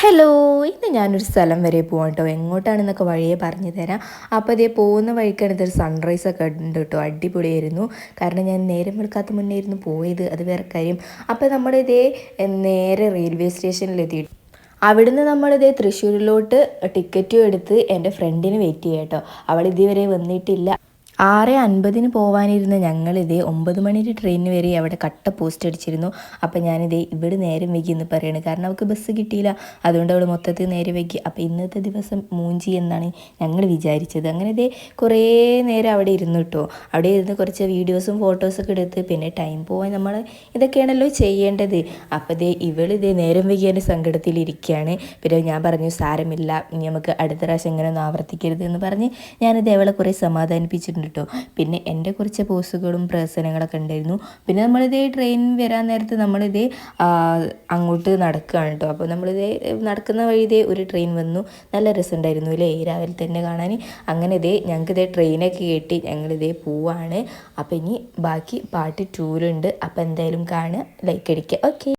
Hello, ഇന്ന് ഞാനൊരു സ്ഥലം വരെ പോകാം കേട്ടോ. എങ്ങോട്ടാണെന്നൊക്കെ വഴിയെ പറഞ്ഞു തരാം. അപ്പോൾ ഇതേ പോകുന്ന വഴിക്കാണ് ഇതൊരു സൺറൈസൊക്കെ ഉണ്ട് കേട്ടോ. അടിപൊളിയായിരുന്നു. കാരണം ഞാൻ നേരം വെളുക്കാത്ത മുന്നേ ആയിരുന്നു പോയത്, അത് വേറെ കാര്യം. അപ്പോൾ നമ്മളിതേ നേരെ റെയിൽവേ സ്റ്റേഷനിലെത്തി. അവിടുന്ന് നമ്മളിതേ തൃശ്ശൂരിലോട്ട് ടിക്കറ്റും എടുത്ത് എൻ്റെ ഫ്രണ്ടിന് വെയിറ്റ് ചെയ്യാം കേട്ടോ. അവൾ ഇതുവരെ വന്നിട്ടില്ല. 6:50 പോകാനിരുന്ന ഞങ്ങളിതേ 9 മണിയുടെ ട്രെയിനിന് വരെ അവിടെ കട്ട പോസ്റ്റ് അടിച്ചിരുന്നു. അപ്പം ഞാനിതേ ഇവിടെ നേരം വൈകി എന്ന് പറയുന്നത്, കാരണം അവൾക്ക് ബസ് കിട്ടിയില്ല. അതുകൊണ്ട് അവൾ മൊത്തത്തിൽ നേരം വൈകി. അപ്പോൾ ഇന്നത്തെ ദിവസം മൂഞ്ചി എന്നാണ് ഞങ്ങൾ വിചാരിച്ചത്. അങ്ങനെ ഇതേ കുറേ നേരം അവിടെ ഇരുന്നു കേട്ടോ. അവിടെ ഇരുന്ന് കുറച്ച് വീഡിയോസും ഫോട്ടോസൊക്കെ എടുത്ത് പിന്നെ ടൈം പോകാൻ നമ്മൾ ഇതൊക്കെയാണല്ലോ ചെയ്യേണ്ടത്. അപ്പോൾ ഇവളിതേ നേരം വൈകിയതിൻ്റെ സങ്കടത്തിലിരിക്കുകയാണ്. പിന്നെ ഞാൻ പറഞ്ഞു സാരമില്ല, ഇനി നമുക്ക് അടുത്ത പ്രാവശ്യം ഇങ്ങനെ ഒന്നും ആവർത്തിക്കരുത് എന്ന് പറഞ്ഞ് ഞാനിത് അവളെ കുറേ സമാധാനിപ്പിച്ചിട്ടുണ്ട് കേട്ടോ. പിന്നെ എൻ്റെ കുറച്ച് പോസുകളും പ്രസനങ്ങളൊക്കെ ഉണ്ടായിരുന്നു. പിന്നെ നമ്മളിതേ ട്രെയിൻ വരാൻ നേരത്ത് നമ്മളിതേ അങ്ങോട്ട് നടക്കുകയാണ് കേട്ടോ. അപ്പോൾ നമ്മളിതേ നടക്കുന്ന വഴി ഒരു ട്രെയിൻ വന്നു. നല്ല രസമുണ്ടായിരുന്നു അല്ലേ രാവിലെ തന്നെ കാണാൻ. അങ്ങനെ ഞങ്ങൾക്ക് ട്രെയിനൊക്കെ കയറ്റി ഞങ്ങളിതേ പോവാണ്. അപ്പോൾ ഇനി ബാക്കി പാർട്ട് 2 ഉണ്ട്. അപ്പോൾ എന്തായാലും കാണുക, ലൈക്ക് അടിക്കുക. ഓക്കെ.